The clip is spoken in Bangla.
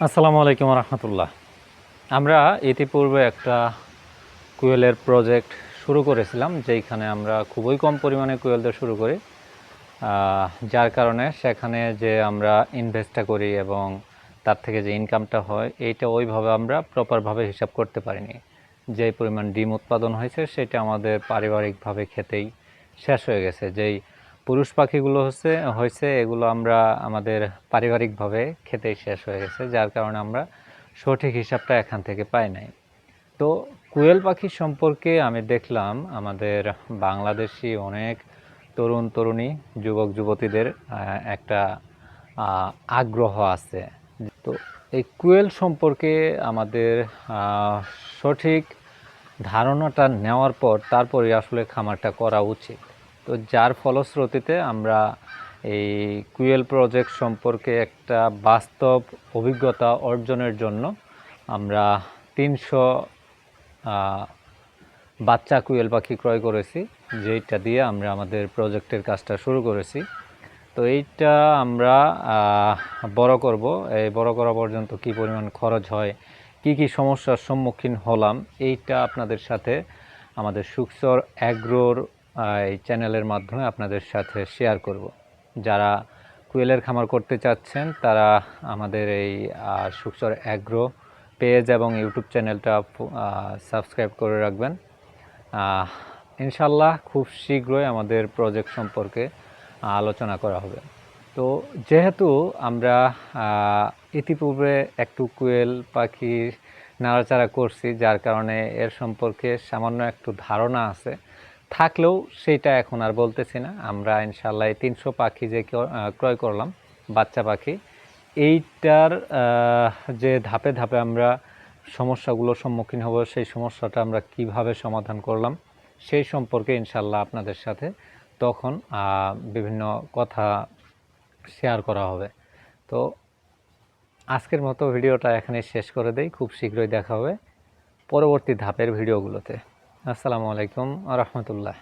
আসসালামু আলাইকুম রহমতুল্লাহ। আমরা ইতিপূর্বে একটা কুয়েলের প্রজেক্ট শুরু করেছিলাম, যেখানে আমরা খুবই কম পরিমাণে কুয়েল দিয়ে শুরু করি, যার কারণে সেখানে যে আমরা ইনভেস্টটা করি এবং তার থেকে যে ইনকামটা হয় এইটা ওইভাবে আমরা প্রপারভাবে হিসাব করতে পারিনি। যে পরিমাণ ডিম উৎপাদন হয়েছে সেটা আমাদের পারিবারিকভাবে খেতেই শেষ হয়ে গেছে। যেই পুরুষ পাখিগুলো হয়েছে এগুলো আমরা আমাদের পারিবারিকভাবে খেতেই শেষ হয়ে গেছে, যার কারণে আমরা সঠিক হিসাবটা এখান থেকে পাই নাই। তো কোয়েল পাখি সম্পর্কে আমি দেখলাম আমাদের বাংলাদেশি অনেক তরুণ তরুণী যুবক যুবতীদের একটা আগ্রহ আছে। তো এই কোয়েল সম্পর্কে আমাদের সঠিক ধারণাটা নেওয়ার পর তারপরে আসলে খামারটা করা উচিত। তো যার ফলশ্রুতিতে আমরা এই কুয়েল প্রজেক্ট সম্পর্কে একটা বাস্তব অভিজ্ঞতা অর্জনের জন্য আমরা 300 বাচ্চা কুয়েল পাখি ক্রয় করেছি, যেইটা দিয়ে আমরা আমাদের প্রজেক্টের কাজটা শুরু করেছি। তো এইটা আমরা বড় করব। এই বড় করা পর্যন্ত কি পরিমাণ খরচ হয়, কি কি সমস্যার সম্মুখীন হলাম, এইটা আপনাদের সাথে আমাদের সুখচর অ্যাগ্রোর এই চ্যানেলের মাধ্যমে আপনাদের সাথে শেয়ার করব। যারা কুয়েলের খামার করতে চাচ্ছেন তারা আমাদের এই সুখচর অ্যাগ্রো পেজ এবং ইউটিউব চ্যানেলটা সাবস্ক্রাইব করে রাখবেন। ইনশাল্লাহ খুব শীঘ্রই আমাদের প্রজেক্ট সম্পর্কে আলোচনা করা হবে। তো যেহেতু আমরা ইতিপূর্বে একটু কোয়েল পাখি নাড়াচাড়া করছি, যার কারণে এর সম্পর্কে সামান্য একটু ধারণা আছে, থাকলেও সেইটা এখন আর বলতেছি না। আমরা ইনশাল্লাহ 300 পাখি যে ক্রয় করলাম বাচ্চা পাখি, এইটার যে ধাপে ধাপে আমরা সমস্যাগুলোর সম্মুখীন হব, সেই সমস্যাটা আমরা কিভাবে সমাধান করলাম সেই সম্পর্কে ইনশাল্লাহ আপনাদের সাথে তখন বিভিন্ন কথা শেয়ার করা হবে। তো আজকের মতো ভিডিওটা এখানে শেষ করে দেই। খুব শীঘ্রই দেখা হবে পরবর্তী ধাপের ভিডিওগুলোতে। আসসালামু আলাইকুম ওয়া রাহমাতুল্লাহ।